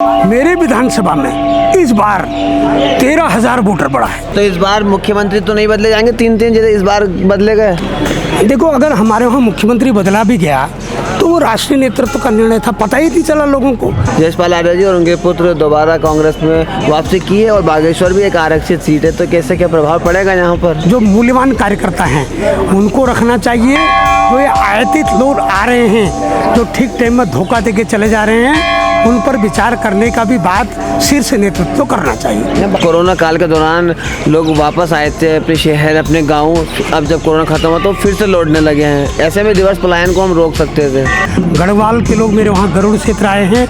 मेरे विधानसभा में इस बार 13,000 वोटर बढ़ा है। तो इस बार मुख्यमंत्री तो नहीं बदले जाएंगे, तीन जैसे इस बार बदले गए। देखो, अगर हमारे वहाँ मुख्यमंत्री बदला भी गया तो वो राष्ट्रीय नेतृत्व का निर्णय था, पता ही नहीं चला लोगों को। यशपाल आर्य जी और उनके पुत्र दोबारा कांग्रेस में वापसी की है और बागेश्वर भी एक आरक्षित सीट है, तो कैसे क्या प्रभाव पड़ेगा यहाँ पर? जो मूल्यवान कार्यकर्ता हैं उनको रखना चाहिए। जो ये आयातित लोग आ रहे हैं, जो ठीक टाइम में धोखा देके चले जा रहे हैं, उन पर विचार करने का भी बात शीर्ष नेतृत्व करना चाहिए। कोरोना काल के दौरान लोग वापस आए थे अपने शहर, अपने गांव। अब जब कोरोना खत्म हुआ तो फिर से लौटने लगे हैं। ऐसे में रिवर्स पलायन को हम रोक सकते थे। गढ़वाल के लोग मेरे वहाँ गरुड़ क्षेत्र आए हैं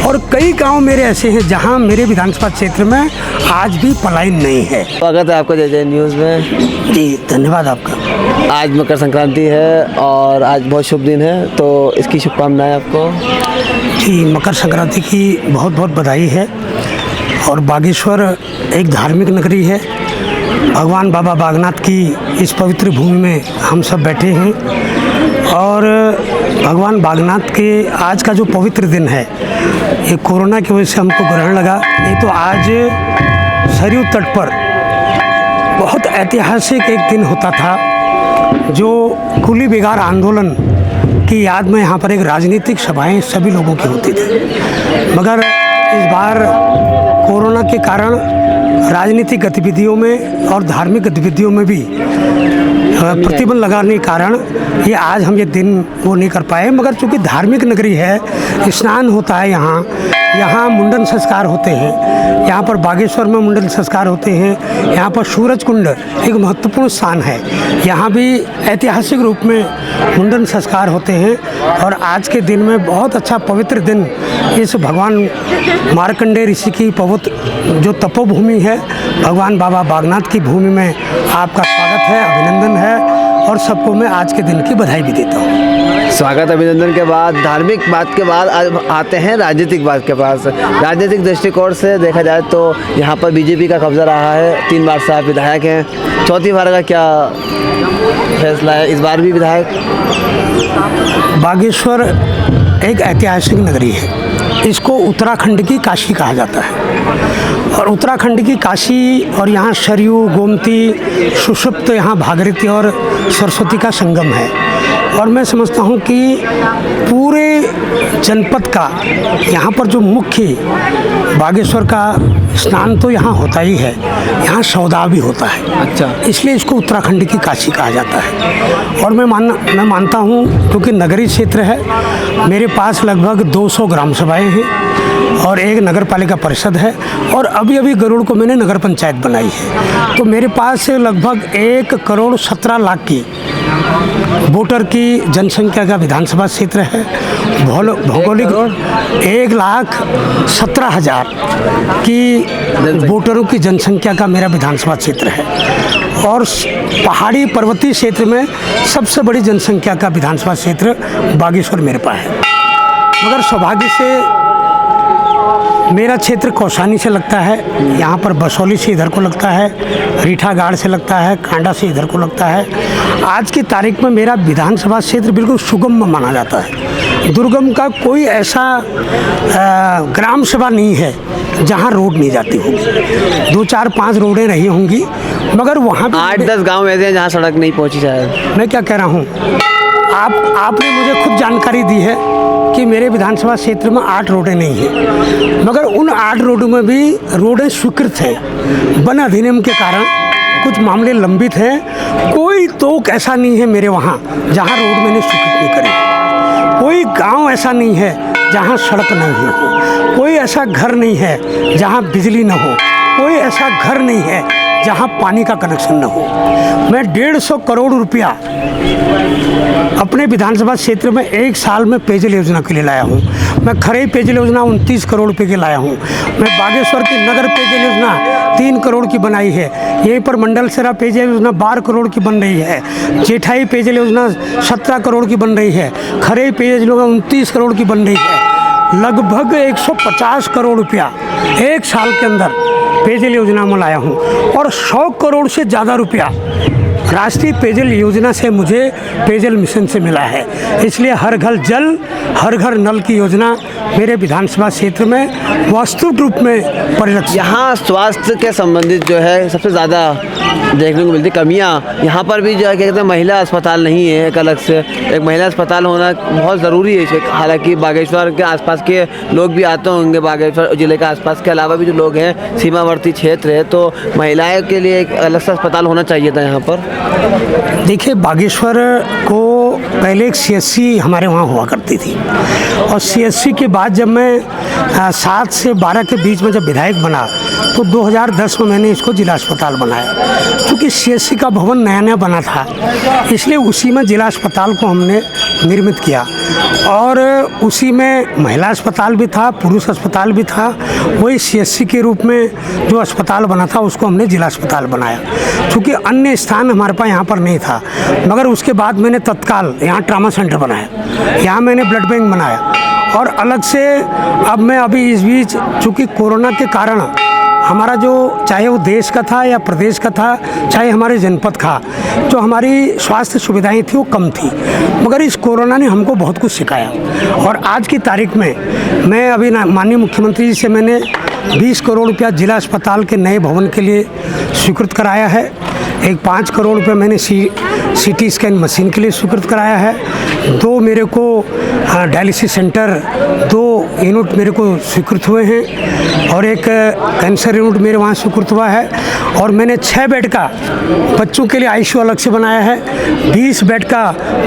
और कई गांव मेरे ऐसे हैं जहाँ मेरे विधानसभा क्षेत्र में आज भी पलायन नहीं है। स्वागत है आपका जय न्यूज़ में। जी धन्यवाद आपका। आज मकर संक्रांति है और आज बहुत शुभ दिन है, तो इसकी शुभकामनाएं आपको। जी, मकर संक्रांति की बहुत बहुत बधाई है। और बागेश्वर एक धार्मिक नगरी है। भगवान बाबा बागनाथ की इस पवित्र भूमि में हम सब बैठे हैं और भगवान बागनाथ के आज का जो पवित्र दिन है, ये कोरोना की वजह से हमको ग्रहण लगा। नहीं तो आज सरयू तट पर बहुत ऐतिहासिक एक दिन होता था, जो कुली बेगार आंदोलन की याद में यहाँ पर एक राजनीतिक सभाएं सभी लोगों की होती थी। मगर इस बार कोरोना के कारण राजनीतिक गतिविधियों में और धार्मिक गतिविधियों में भी प्रतिबंध लगाने के कारण ये आज हम ये दिन वो नहीं कर पाए। मगर चूँकि धार्मिक नगरी है, स्नान होता है यहाँ मुंडन संस्कार होते हैं। यहाँ पर बागेश्वर में मुंडन संस्कार होते हैं। यहाँ पर सूरज कुंड एक महत्वपूर्ण स्थान है, यहाँ भी ऐतिहासिक रूप में मुंडन संस्कार होते हैं। और आज के दिन में बहुत अच्छा पवित्र दिन, इस भगवान मार्कंडेय ऋषि की पवित्र जो तपोभूमि है, भगवान बाबा बागनाथ की भूमि में आपका स्वागत है, अभिनंदन है और सबको मैं आज के दिन की बधाई भी देता हूँ। स्वागत अभिनंदन के बाद, धार्मिक बात के बाद आते हैं राजनीतिक बात के पास। राजनीतिक दृष्टिकोण से देखा जाए तो यहाँ पर बीजेपी का कब्जा रहा है। 3 बार से आप विधायक हैं, चौथी बार का क्या फैसला है? इस बार भी विधायक। बागेश्वर एक ऐतिहासिक नगरी है। इसको उत्तराखंड की काशी कहा जाता है और उत्तराखंड की काशी, और यहाँ सरयू, गोमती, सुषुप्त, यहाँ भागीरथी और सरस्वती का संगम है। और मैं समझता हूँ कि पूरे जनपद का यहाँ पर जो मुख्य बागेश्वर का स्नान तो यहाँ होता ही है, यहाँ सौदा भी होता है। अच्छा, इसलिए इसको उत्तराखंड की काशी कहा जाता है। और मैं मानता हूँ, क्योंकि नगरीय क्षेत्र है, मेरे पास लगभग 200 ग्राम सभाएँ हैं और एक नगर पालिका परिषद है और अभी गरुड़ को मैंने नगर पंचायत बनाई है। तो मेरे पास लगभग 1,17,00,000 की वोटर की जनसंख्या का विधानसभा क्षेत्र है। भौगोलिक 1,17,000 की वोटरों की जनसंख्या का मेरा विधानसभा क्षेत्र है। और पहाड़ी पर्वतीय क्षेत्र में सबसे बड़ी जनसंख्या का विधानसभा क्षेत्र बागेश्वर मेरे पास है। मगर सौभाग्य से मेरा क्षेत्र कौसानी से लगता है, यहाँ पर बसौली से इधर को लगता है, रीठागाड़ से लगता है, कांडा से इधर को लगता है। आज की तारीख में मेरा विधानसभा क्षेत्र बिल्कुल सुगम माना जाता है। दुर्गम का कोई ऐसा ग्राम सभा नहीं है जहाँ रोड नहीं जाती होगी। 2, 4, 5 रोडें रही होंगी, मगर वहाँ 8-10 गाँव ऐसे हैं जहाँ सड़क नहीं पहुँची शायद। मैं क्या कह रहा हूँ, आपने मुझे खुद जानकारी दी है कि मेरे विधानसभा क्षेत्र में 8 रोडें नहीं हैं, मगर उन 8 रोडों में भी रोडें स्वीकृत हैं। वन अधिनियम के कारण कुछ मामले लंबित हैं। कोई तोक ऐसा नहीं है मेरे वहाँ जहाँ रोड मैंने स्वीकृत नहीं करी। कोई गांव ऐसा नहीं है जहाँ सड़क नहीं हो। कोई ऐसा घर नहीं है जहाँ बिजली न हो। कोई ऐसा घर नहीं है जहाँ पानी का कनेक्शन न हो। मैं 150 करोड़ रुपया अपने विधानसभा क्षेत्र में एक साल में पेयजल योजना के लिए लाया हूँ। मैं खरई पेयजल योजना 29 करोड़ रुपए की लाया हूँ। मैं बागेश्वर की नगर पेयजल योजना 3 करोड़ की बनाई है। यहीं पर मंडल सेरा पेयजल योजना 12 करोड़ की बन रही है। जेठाई पेयजल योजना 17 करोड़ की बन रही है। खरई पेयजल योजना 29 करोड़ की बन रही है। लगभग 150 करोड़ रुपया एक साल के अंदर पेयजल योजना में लाया हूँ और 100 करोड़ से ज़्यादा रुपया राष्ट्रीय पेयजल योजना से मुझे पेयजल मिशन से मिला है, इसलिए हर घर जल हर घर नल की योजना मेरे विधानसभा क्षेत्र में वास्तविक रूप में परिलक्षित। यहाँ स्वास्थ्य के संबंधित जो है सबसे ज़्यादा देखने को मिलती कमियाँ, यहाँ पर भी जो है क्या कहते हैं महिला अस्पताल नहीं है, एक अलग से एक महिला अस्पताल होना बहुत ज़रूरी है। हालांकि बागेश्वर के आसपास के लोग भी आते होंगे, बागेश्वर ज़िले के आसपास के अलावा भी जो लोग हैं सीमावर्ती क्षेत्र है, तो महिलाएं के लिए एक अलग सा अस्पताल होना चाहिए था यहाँ पर। देखिए, बागेश्वर को पहले एक CSC हमारे वहाँ हुआ करती थी, और CSC के बाद जब मैं 7 से 12 के बीच में जब विधायक बना तो 2010 में मैंने इसको जिला अस्पताल बनाया। क्योंकि CSC का भवन नया नया बना था, इसलिए उसी में जिला अस्पताल को हमने निर्मित किया, और उसी में महिला अस्पताल भी था, पुरुष अस्पताल भी था। वही CSC के रूप में जो अस्पताल बना था उसको हमने जिला अस्पताल बनाया, क्योंकि अन्य स्थान हमारे पास यहाँ पर नहीं था। मगर उसके बाद मैंने तत्काल यहाँ ट्रामा सेंटर बनाया, यहाँ मैंने ब्लड बैंक बनाया, और अलग से अब मैं अभी इस बीच चूँकि कोरोना के कारण हमारा जो चाहे वो देश का था या प्रदेश का था, चाहे हमारे जनपद का, जो हमारी स्वास्थ्य सुविधाएं थी वो कम थी, मगर इस कोरोना ने हमको बहुत कुछ सिखाया। और आज की तारीख में मैं अभी माननीय मुख्यमंत्री जी से मैंने 20 करोड़ रुपया जिला अस्पताल के नए भवन के लिए स्वीकृत कराया है। एक 5 करोड़ रुपये मैंने CT स्कैन मशीन के लिए स्वीकृत कराया है। 2 मेरे को डायलिसिस सेंटर 2 यूनिट मेरे को स्वीकृत हुए हैं, और एक कैंसर यूनिट मेरे वहाँ स्वीकृत हुआ है। और मैंने 6 बेड का बच्चों के लिए ICU अलग से बनाया है, 20 बेड का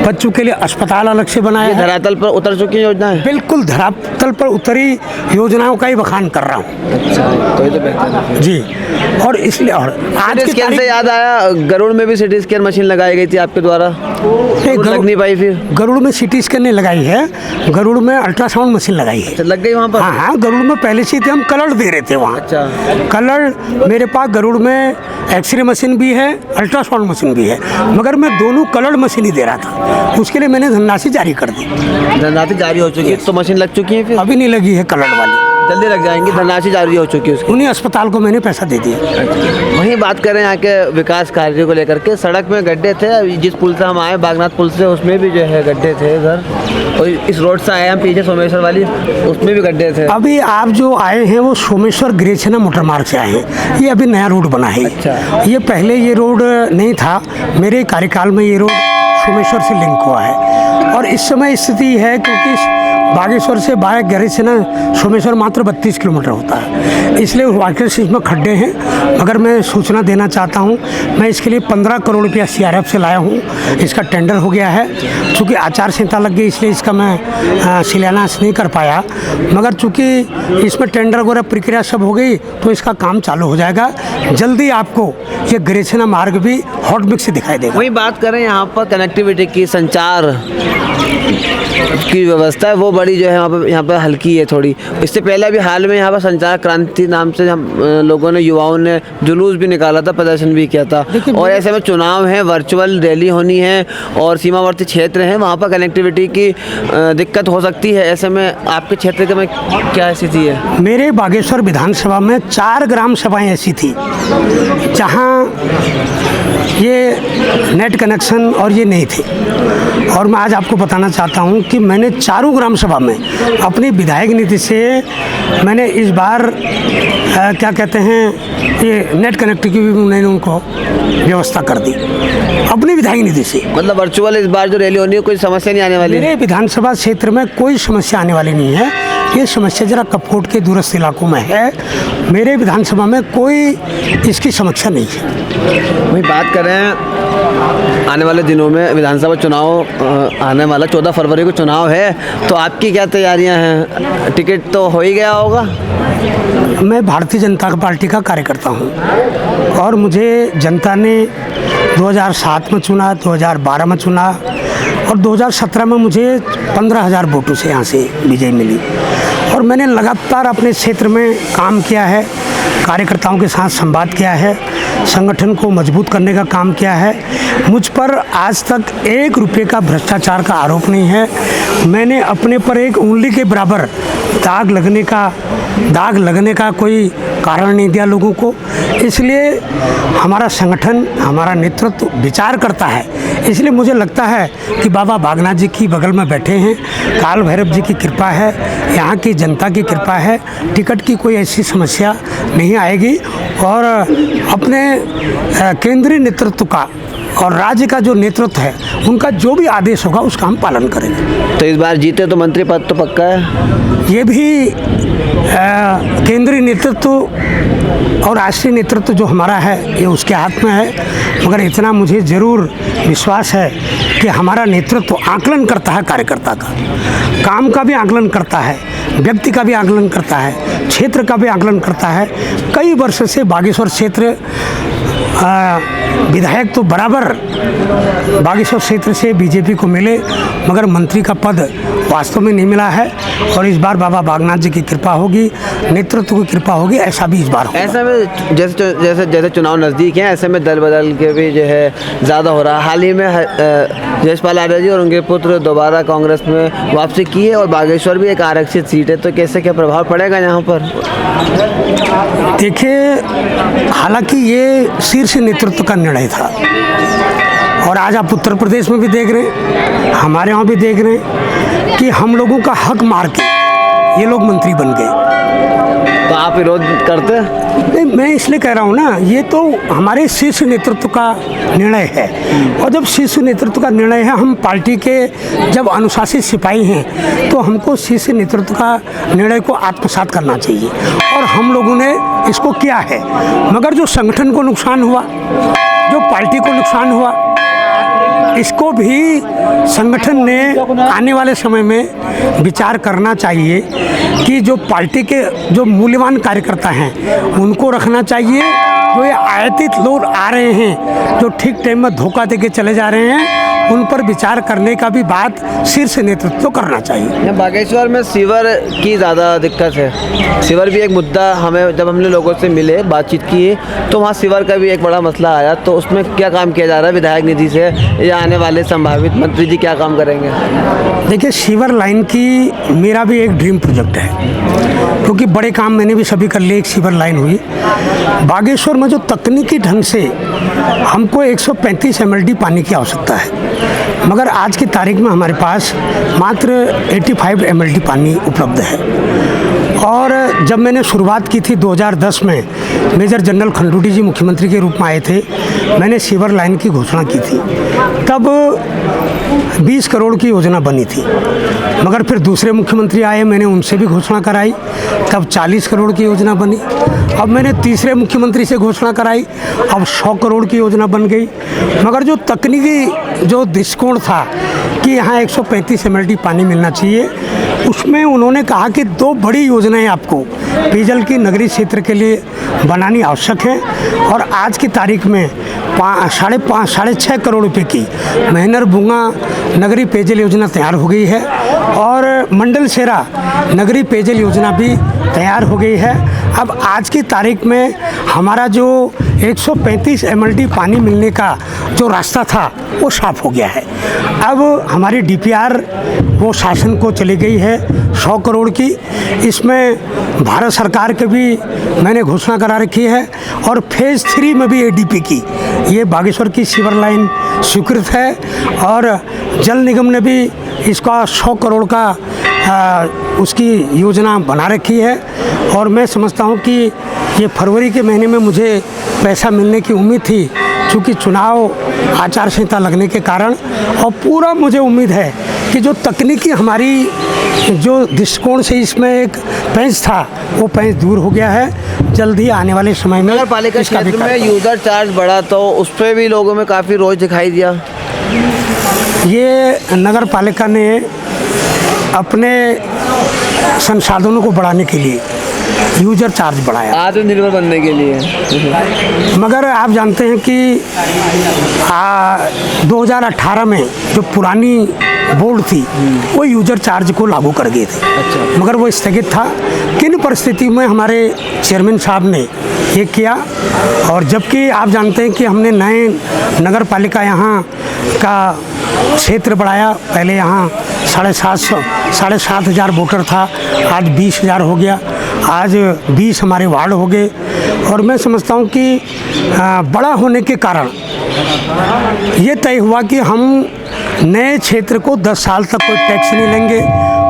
बच्चों के लिए अस्पताल अलग से बनाया है। धरातल पर उतर चुकी योजना है? बिल्कुल धरातल पर उतरी योजनाओं का ही बखान कर रहा हूँ। अच्छा, तो ये तो बेहतर है जी। और इसलिए और आज के स्कैन से याद आया, गरुड़ में भी CT स्कैन मशीन लगाई गई थी आपके द्वारा, लग नहीं पाई फिर? गरुड़ में CT स्कैन नहीं लगाई है, गरुड़ में अल्ट्रासाउंड मशीन लगाई है। लग गई वहाँ पर? हाँ हाँ, गरुड़ में पहले से थे, हम कलर दे रहे थे वहाँ। अच्छा, कलर मेरे पास गरुड़ में एक्सरे मशीन भी है, अल्ट्रासाउंड मशीन भी है, मगर मैं दोनों कलर मशीन ही दे रहा था। उसके लिए मैंने धनराशि जारी कर दी। धनराशि जारी हो चुकी है? तो मशीन लग चुकी है फिर? अभी नहीं लगी है कलर वाली, जल्दी लग जाएंगी। धनराशि जारी हो चुकी है उसकी? उन्हीं अस्पताल को मैंने पैसा दे दिया। वहीं बात करें यहाँ के विकास कार्यों को लेकर के, सड़क में गड्ढे थे, जिस पुल से हम आए बागनाथ पुल से, उसमें भी जो है गड्ढे थे इधर, और इस रोड से आए हम पीछे सोमेश्वर वाली, उसमें भी गड्ढे थे। अभी आप जो आए हैं वो सोमेश्वर ग्रेछना मोटर मार्ग से आए हैं, ये अभी नया रोड बना है। अच्छा। ये पहले ये रोड नहीं था, मेरे कार्यकाल में ये रोड सोमेश्वर से लिंक हुआ है। और इस समय स्थिति है क्योंकि बागेश्वर से बाया ग्रेछना सोमेश्वर मात्र 32 किलोमीटर होता है, इसलिए वाटर सिस्टम में खड्डे हैं। मगर मैं सूचना देना चाहता हूं, मैं इसके लिए 15 करोड़ रुपया CRF से लाया हूं, इसका टेंडर हो गया है। चूँकि आचार संहिता लग गई इसलिए इसका मैं शिलान्यास नहीं कर पाया, मगर चूँकि इसमें टेंडर वगैरह प्रक्रिया सब हो गई तो इसका काम चालू हो जाएगा। जल्दी आपको ये ग्रेछना मार्ग भी हॉट मिक्स से दिखाई देगा। वही बात करें यहाँ पर कनेक्टिविटी की, संचार की व्यवस्था है वो बड़ी जो है यहाँ पर हल्की है थोड़ी। इससे पहले भी हाल में यहाँ पर संचार क्रांति नाम से हम लोगों ने, युवाओं ने जुलूस भी निकाला था, प्रदर्शन भी किया था। और ऐसे में चुनाव है, वर्चुअल रैली होनी है, और सीमावर्ती क्षेत्र हैं, वहाँ पर कनेक्टिविटी की दिक्कत हो सकती है। ऐसे में आपके क्षेत्र में क्या स्थिति है? मेरे बागेश्वर विधानसभा में 4 ग्राम सभाएँ ऐसी थी जहाँ ये नेट कनेक्शन और ये नहीं थे। और मैं आज आपको बताना चाहता हूँ कि मैंने 4 ग्राम सभा में अपनी विधायक नीति से मैंने इस बार क्या कहते हैं ये नेट कनेक्टिविटी की भी मैंने उनको व्यवस्था कर दी अपनी विधायक नीति से। मतलब वर्चुअल इस बार जो रैली होनी है कोई समस्या नहीं आने वाली? मेरे विधानसभा क्षेत्र में कोई समस्या आने वाली नहीं है। ये समस्या जरा कपकोट के दूरस्थ इलाकों में है, मेरे विधानसभा में कोई इसकी समस्या नहीं है। वही बात करें आने वाले दिनों में विधानसभा चुनाव आने वाला 14 फरवरी को चुनाव है, तो आपकी क्या तैयारियां हैं? टिकट तो हो ही गया होगा? मैं भारतीय जनता पार्टी का कार्यकर्ता हूं, और मुझे जनता ने 2007 में चुना, 2012 में चुना, और 2017 में मुझे 15,000 वोटों से यहाँ से विजय मिली। और मैंने लगातार अपने क्षेत्र में काम किया है, कार्यकर्ताओं के साथ संवाद किया है, संगठन को मजबूत करने का काम किया है। मुझ पर आज तक 1 रुपये का भ्रष्टाचार का आरोप नहीं है। मैंने अपने पर एक उंगली के बराबर दाग लगने का कोई कारण नहीं दिया लोगों को। इसलिए हमारा संगठन, हमारा नेतृत्व विचार करता है। इसलिए मुझे लगता है कि बाबा बागनाथ जी की बगल में बैठे हैं, काल भैरव जी की कृपा है, यहाँ की जनता की कृपा है, टिकट की कोई ऐसी समस्या नहीं आएगी और अपने केंद्रीय नेतृत्व का और राज्य का जो नेतृत्व है उनका जो भी आदेश होगा उसका हम पालन करेंगे। तो इस बार जीते तो मंत्री पद तो पक्का है? ये भी केंद्रीय नेतृत्व और राष्ट्रीय नेतृत्व जो हमारा है ये उसके हाथ में है। मगर इतना मुझे ज़रूर विश्वास है कि हमारा नेतृत्व आकलन करता है कार्यकर्ता का, काम का भी आकलन करता है, व्यक्ति का भी आकलन करता है, क्षेत्र का भी आकलन करता है। कई वर्ष से बागेश्वर क्षेत्र विधायक तो बराबर बागेश्वर क्षेत्र से बीजेपी को मिले, मगर मंत्री का पद वास्तव में नहीं मिला है। और इस बार बाबा बागनाथ जी की कृपा होगी, नेतृत्व की कृपा होगी, ऐसा भी इस बार होगा। ऐसे में जैसे चुनाव नज़दीक हैं, ऐसे में दल बदल के भी जो है ज़्यादा हो रहा है। हाल ही में यशपाल आर्य जी और उनके पुत्र दोबारा कांग्रेस में वापसी की है और बागेश्वर भी एक आरक्षित सीट है, तो कैसे क्या प्रभाव पड़ेगा यहाँ पर? देखिए, हालांकि ये शीर्ष नेतृत्व का निर्णय था और आज आप उत्तर प्रदेश में भी देख रहे हैं, हमारे यहाँ भी देख रहे हैं कि हम लोगों का हक मार के ये लोग मंत्री बन गए। तो आप विरोध करते? नहीं, मैं इसलिए कह रहा हूँ ना, ये तो हमारे शीर्ष नेतृत्व का निर्णय है और जब शीर्ष नेतृत्व का निर्णय है, हम पार्टी के जब अनुशासित सिपाही हैं तो हमको शीर्ष नेतृत्व का निर्णय को आत्मसात करना चाहिए और हम लोगों ने इसको किया है। मगर जो संगठन को नुकसान हुआ, जो पार्टी को नुकसान हुआ, इसको भी संगठन ने आने वाले समय में विचार करना चाहिए कि जो पार्टी के जो मूल्यवान कार्यकर्ता हैं उनको रखना चाहिए। जो ये आयातित लोग आ रहे हैं जो ठीक टाइम में धोखा देके चले जा रहे हैं, उन पर विचार करने का भी बात शीर्ष नेतृत्व करना चाहिए। बागेश्वर में सीवर की ज़्यादा दिक्कत है, सीवर भी एक मुद्दा हमें, जब हमने लोगों से मिले बातचीत की तो वहाँ सीवर का भी एक बड़ा मसला आया। तो उसमें क्या काम किया जा रहा है विधायक निधि से, या आने वाले संभावित मंत्री जी क्या काम करेंगे? देखिए, सीवर लाइन की मेरा भी एक ड्रीम प्रोजेक्ट है, क्योंकि बड़े काम मैंने भी सभी कर लिए। एक सीवर लाइन हुई बागेश्वर में, जो तकनीकी ढंग से हमको 135 MLD पानी की आवश्यकता है, मगर आज की तारीख में हमारे पास मात्र 85 MLD पानी उपलब्ध है। और जब मैंने शुरुआत की थी 2010 में, मेजर जनरल खंडूड़ी जी मुख्यमंत्री के रूप में आए थे, मैंने सीवर लाइन की घोषणा की थी। तब 20 करोड़ की योजना बनी थी, मगर फिर दूसरे मुख्यमंत्री आए, मैंने उनसे भी घोषणा कराई, तब 40 करोड़ की योजना बनी। अब मैंने तीसरे मुख्यमंत्री से घोषणा कराई, अब 100 करोड़ की योजना बन गई। मगर जो तकनीकी जो दृष्टिकोण था कि यहाँ 135 MLD पानी मिलना चाहिए, उसमें उन्होंने कहा कि 2 बड़ी योजनाएं आपको पेयजल की नगरीय क्षेत्र के लिए बनानी आवश्यक है। और आज की तारीख में 5.5-6.5 करोड़ रुपए की महेंद्र बुंगा नगरीय पेयजल योजना तैयार हो गई है और मंडल सेरा नगरीय पेयजल योजना भी तैयार हो गई है। अब आज की तारीख में हमारा जो 135 MLD पानी मिलने का जो रास्ता था वो साफ हो गया है। अब हमारी DPR वो शासन को चली गई है 100 करोड़ की। इसमें भारत सरकार के भी मैंने घोषणा करा रखी है और फेज़ 3 में भी ADP की ये बागेश्वर की सीवर लाइन स्वीकृत है और जल निगम ने भी इसका 100 करोड़ का उसकी योजना बना रखी है। और मैं समझता हूँ कि ये फरवरी के महीने में मुझे पैसा मिलने की उम्मीद थी, क्योंकि चुनाव आचार संहिता लगने के कारण, और पूरा मुझे उम्मीद है कि जो तकनीकी हमारी जो दृष्टिकोण से इसमें एक पेंच था वो पेंच दूर हो गया है। जल्द ही आने वाले समय में नगर पालिका क्षेत्र में यूज़र चार्ज बढ़ा तो उस पर भी लोगों में काफ़ी रोष दिखाई दिया। ये नगर पालिका ने अपने संसाधनों को बढ़ाने के लिए यूजर चार्ज बढ़ाया, आत्मनिर्भर बनने के लिए। मगर आप जानते हैं कि 2018 में जो पुरानी बोर्ड थी वो यूजर चार्ज को लागू कर गए थे। अच्छा। मगर वो स्थगित था। किन परिस्थिति में हमारे चेयरमैन साहब ने ये किया, और जबकि आप जानते हैं कि हमने नए नगर पालिका यहाँ का क्षेत्र बढ़ाया। पहले यहाँ 7,500 वोटर था, आज 20,000 हो गया, आज 20 हमारे वार्ड हो गए। और मैं समझता हूँ कि बड़ा होने के कारण ये तय हुआ कि हम नए क्षेत्र को 10 साल तक कोई टैक्स नहीं लेंगे,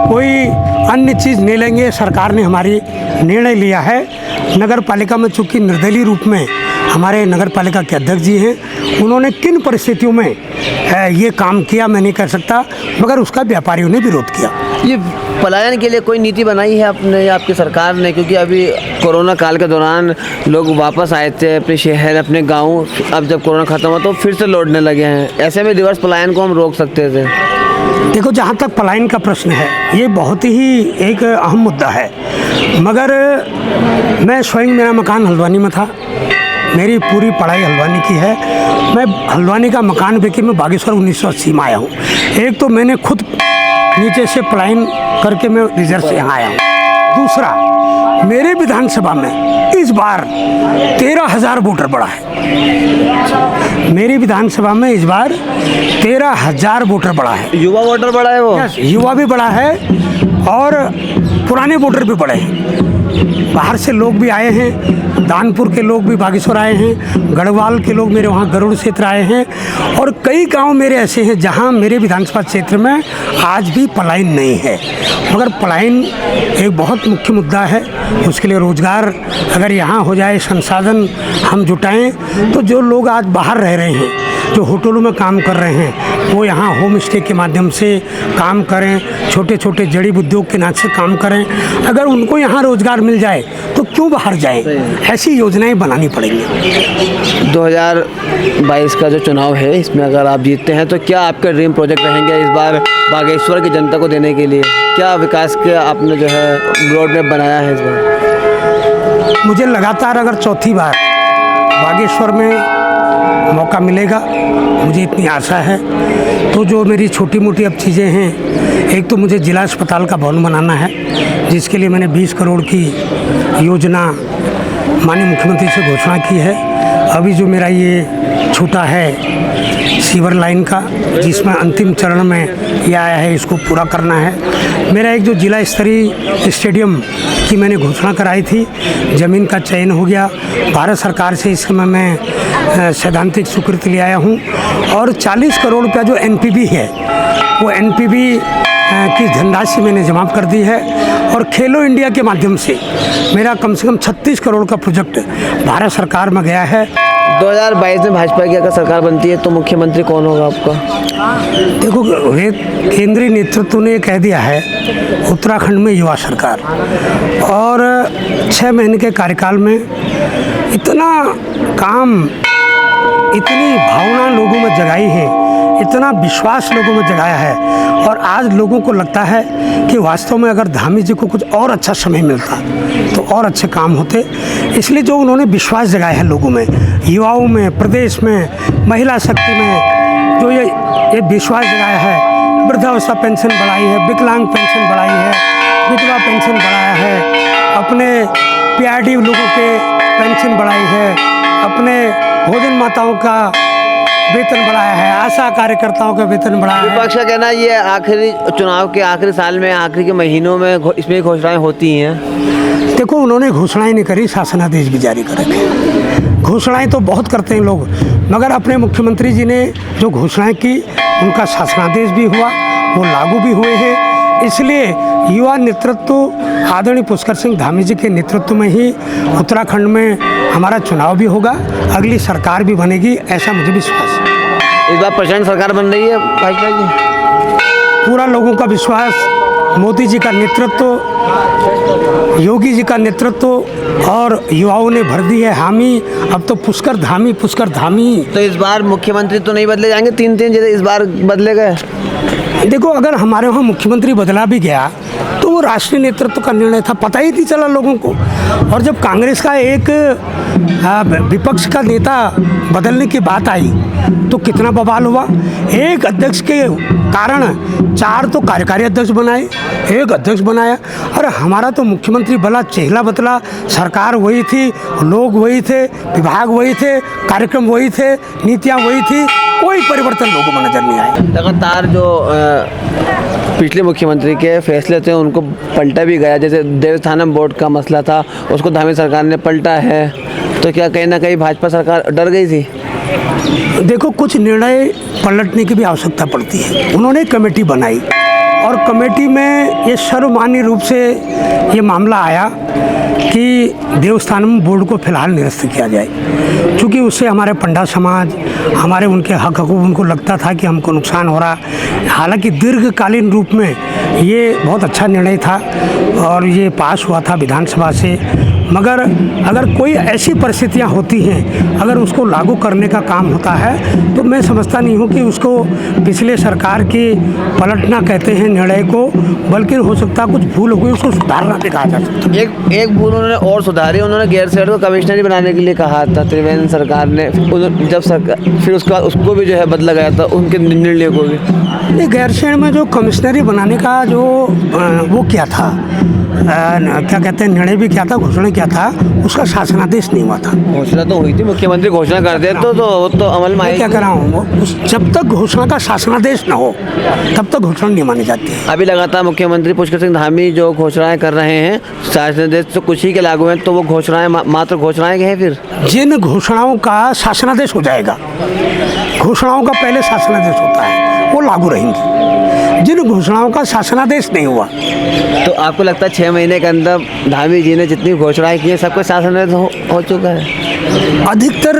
कोई अन्य चीज़ नहीं लेंगे। सरकार ने हमारी निर्णय लिया है। नगर पालिका में चूँकि निर्दलीय रूप में हमारे नगर पालिका के अध्यक्ष जी हैं, उन्होंने किन परिस्थितियों में ये काम किया मैं नहीं कह सकता, मगर उसका व्यापारियों ने विरोध किया। ये पलायन के लिए कोई नीति बनाई है आपने या आपकी सरकार ने? क्योंकि अभी कोरोना काल के दौरान लोग वापस आए थे अपने शहर, अपने गांव। अब जब कोरोना खत्म हुआ तो फिर से लौटने लगे हैं। ऐसे में रिवर्स पलायन को हम रोक सकते थे। देखो, जहाँ तक पलायन का प्रश्न है, ये बहुत ही एक अहम मुद्दा है। मगर मैं स्वयं, मेरा मकान हल्द्वानी में था, मेरी पूरी पढ़ाई हल्द्वानी की है। मैं हल्द्वानी का मकान बेच के मैं बागेश्वर 1980 में आया हूँ। एक तो मैंने खुद नीचे से पलायन करके मैं रिजर्व से यहाँ आया हूँ। दूसरा, मेरे विधानसभा में इस बार 13,000 वोटर बढ़ा है। मेरी विधानसभा में इस बार 13,000 वोटर बढ़ा है। युवा वोटर बढ़ा है वो? युवा भी बढ़ा है और पुराने वोटर भी बढ़े हैं। बाहर से लोग भी आए हैं, दानपुर के लोग भी बागेश्वर आए हैं, गढ़वाल के लोग मेरे वहाँ गरुड़ क्षेत्र आए हैं, और कई गांव मेरे ऐसे हैं जहां मेरे विधानसभा क्षेत्र में आज भी पलायन नहीं है। मगर पलायन एक बहुत मुख्य मुद्दा है। उसके लिए रोज़गार अगर यहाँ हो जाए, संसाधन हम जुटाएं, तो जो लोग आज बाहर रह रहे हैं, जो होटलों में काम कर रहे हैं, वो यहाँ होम स्टे के माध्यम से काम करें, छोटे छोटे जड़ी उद्योग के नाम से काम करें। अगर उनको यहाँ रोज़गार मिल जाए तो क्यों बाहर जाए? ऐसी योजनाएं बनानी पड़ेंगी। 2022 का जो चुनाव है, इसमें अगर आप जीतते हैं तो क्या आपके ड्रीम प्रोजेक्ट रहेंगे इस बार बागेश्वर की जनता को देने के लिए? क्या विकास के आपने जो है रोड मैप बनाया है इस बार? मुझे लगातार अगर चौथी बार बागेश्वर में मौका मिलेगा, मुझे इतनी आशा है, तो जो मेरी छोटी मोटी अब चीज़ें हैं, एक तो मुझे जिला अस्पताल का भवन बनाना है, जिसके लिए मैंने 20 करोड़ की योजना माननीय मुख्यमंत्री से घोषणा की है। अभी जो मेरा ये छूटा है सीवर लाइन का, जिसमें अंतिम चरण में ये आया है, इसको पूरा करना है। मेरा एक जो जिला स्तरीय स्टेडियम की मैंने घोषणा कराई थी, ज़मीन का चयन हो गया। भारत सरकार से इस समय मैं सैद्धांतिक स्वीकृति ले आया हूँ, और 40 करोड़ रुपया जो एनपीबी है, वो एनपीबी की धनराशि मैंने जमा कर दी है। और खेलो इंडिया के माध्यम से मेरा कम से कम 36 करोड़ का प्रोजेक्ट भारत सरकार में गया है। 2022 में भाजपा की अगर सरकार बनती है तो मुख्यमंत्री कौन होगा आपका? देखो, केंद्रीय नेतृत्व ने कह दिया है उत्तराखंड में युवा सरकार, और 6 महीने के कार्यकाल में इतना काम, इतनी भावना लोगों में जगाई है, इतना विश्वास लोगों में जगाया है। और आज लोगों को लगता है कि वास्तव में अगर धामी जी को कुछ और अच्छा समय मिलता तो और अच्छे काम होते। इसलिए जो उन्होंने विश्वास जगाया है लोगों में, युवाओं में, प्रदेश में, महिला शक्ति में, जो ये विश्वास जगाया है, वृद्धावस्था पेंशन बढ़ाई है, विकलांग पेंशन बढ़ाई है, विधवा पेंशन बढ़ाया है, अपने पीआरडी लोगों के पेंशन बढ़ाई है, अपने भोजन माताओं का वेतन बढ़ाया है, आशा कार्यकर्ताओं का वेतन बढ़ाया है। विपक्ष का कहना ये आखिरी चुनाव के आखिरी साल में, आखिरी के महीनों में इसमें घोषणाएं होती हैं। देखो, उन्होंने घोषणाएं नहीं करी, शासनादेश भी जारी करेंगे। घोषणाएं तो बहुत करते हैं लोग, मगर अपने मुख्यमंत्री जी ने जो घोषणाएं की, उनका शासनादेश भी हुआ, वो लागू भी हुए हैं। इसलिए युवा नेतृत्व आदरणीय पुष्कर सिंह धामी जी के नेतृत्व में ही उत्तराखंड में हमारा चुनाव भी होगा, अगली सरकार भी बनेगी, ऐसा मुझे विश्वास है। इस बार प्रचंड सरकार बन रही है भाजपा की? पूरा लोगों का विश्वास, मोदी जी का नेतृत्व, योगी जी का नेतृत्व, और युवाओं ने भर दी है हामी। अब तो पुष्कर धामी, पुष्कर धामी। तो इस बार मुख्यमंत्री तो नहीं बदले जाएंगे? 3-3 जैसे इस बार बदले गए। देखो, अगर हमारे वहाँ मुख्यमंत्री बदला भी गया तो वो राष्ट्रीय नेतृत्व का निर्णय था, पता ही नहीं चला लोगों को। और जब कांग्रेस का एक विपक्ष का नेता बदलने की बात आई तो कितना बवाल हुआ। एक अध्यक्ष के कारण 4 तो कार्यकारी अध्यक्ष बनाए, एक अध्यक्ष बनाया। और हमारा तो मुख्यमंत्री भला चेहला बतला, सरकार वही थी, लोग वही थे, विभाग वही थे, कार्यक्रम वही थे, नीतियाँ वही थी, कोई परिवर्तन लोगों को नजर नहीं आया। लगातार जो पिछले मुख्यमंत्री के फैसले थे उनको पलटा भी गया, जैसे देवस्थानम बोर्ड का मसला था उसको धार्मिक सरकार ने पलटा है, तो क्या कहीं ना कहीं भाजपा सरकार डर गई थी? देखो, कुछ निर्णय पलटने की भी आवश्यकता पड़ती है। उन्होंने कमेटी बनाई और कमेटी में ये सर्वमान्य रूप से ये मामला आया कि देवस्थानम बोर्ड को फिलहाल निरस्त किया जाए, क्योंकि उससे हमारे पंडा समाज, हमारे उनके हक हकूक़ उनको लगता था कि हमको नुकसान हो रहा। हालांकि दीर्घकालीन रूप में ये बहुत अच्छा निर्णय था और ये पास हुआ था विधानसभा से, मगर अगर कोई ऐसी परिस्थितियां होती हैं, अगर उसको लागू करने का काम होता है तो मैं समझता नहीं हूं कि उसको पिछले सरकार की पलटना कहते हैं निर्णय को, बल्कि हो सकता है कुछ भूल हो गई, उसको सुधारना भी कहा जा सकता है। एक भूल उन्होंने और सुधारी, उन्होंने गैरसैंण को कमिश्नरी बनाने के लिए कहा था त्रिवेंद्र सरकार ने, जब सरकार फिर उसको भी जो है बदला गया था उनके निर्णय को भी। नहीं, गैरसैंण में जो कमिश्नरी बनाने का जो वो क्या था, क्या कहते हैं, निर्णय भी क्या था, घोषणा क्या था, उसका शासनादेश नहीं हुआ था। घोषणा तो हुई थी, मुख्यमंत्री घोषणा करते तो वो तो अमल में आएगी। क्या कर रहा हूँ, जब तक घोषणा का शासनादेश न हो तब तक घोषणा नहीं मानी जाती है। अभी लगातार मुख्यमंत्री पुष्कर सिंह धामी जो घोषणाएं कर रहे हैं, शासनादेश तो कुछ ही के लागू हैं, तो वो घोषणाएं मात्र घोषणाएं हैं। फिर जिन घोषणाओं का शासनादेश हो जाएगा, घोषणाओं का पहले शासनादेश होता है, वो लागू रहेंगी। जिन घोषणाओं का शासनादेश नहीं हुआ, तो आपको लगता है 6 महीने के अंदर धामी जी ने जितनी घोषणाएं की हैं सबका शासनादेश हो चुका है? अधिकतर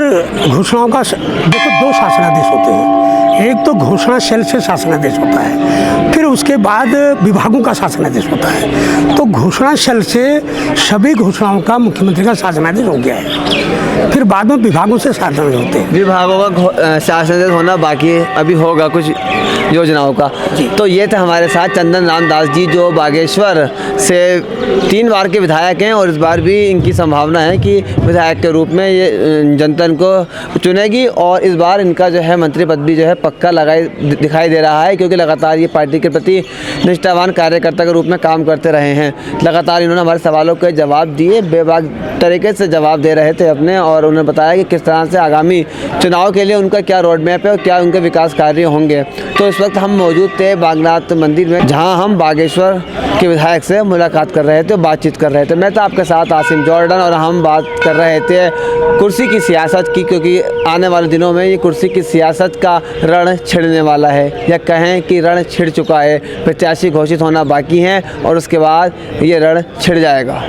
घोषणाओं का देखो 2 शासनादेश होते हैं, एक तो घोषणा सेल से शासनादेश होता है, फिर उसके बाद विभागों का शासनादेश होता है। तो घोषणा सेल से सभी घोषणाओं का मुख्यमंत्री का शासनादेश हो गया है, फिर बाद में विभागों से शासनादेश होते हैं। विभागों का शासनादेश होना बाकी है, अभी होगा कुछ योजनाओं का। तो ये थे हमारे साथ चंदन रामदास जी, जो बागेश्वर से 3 बार के विधायक हैं और इस बार भी इनकी संभावना है कि विधायक के रूप में ये जनता इनको चुनेगी और इस बार इनका जो है मंत्री पद भी जो है पक्का दिखाई दे रहा है, क्योंकि लगातार ये पार्टी के प्रति निष्ठावान कार्यकर्ता के रूप में काम करते रहे हैं। लगातार इन्होंने हमारे सवालों के जवाब दिए, बेबाक तरीके से जवाब दे रहे थे अपने, और उन्होंने बताया कि किस तरह से आगामी चुनाव के लिए उनका क्या रोड मैप है और क्या उनके विकास कार्य होंगे। तो इस वक्त हम मौजूद थे बागनाथ मंदिर में, जहां हम बागेश्वर के विधायक से मुलाकात कर रहे थे, बातचीत कर रहे थे। मैं तो आपके साथ आसिम जॉर्डन, और हम बात कर रहे थे कुर्सी की सियासत की, क्योंकि आने वाले दिनों में ये कुर्सी की सियासत का रण छिड़ने वाला है, या कहें कि रण छिड़ चुका है। प्रत्याशी घोषित होना बाकी हैं और उसके बाद ये रण छिड़ जाएगा।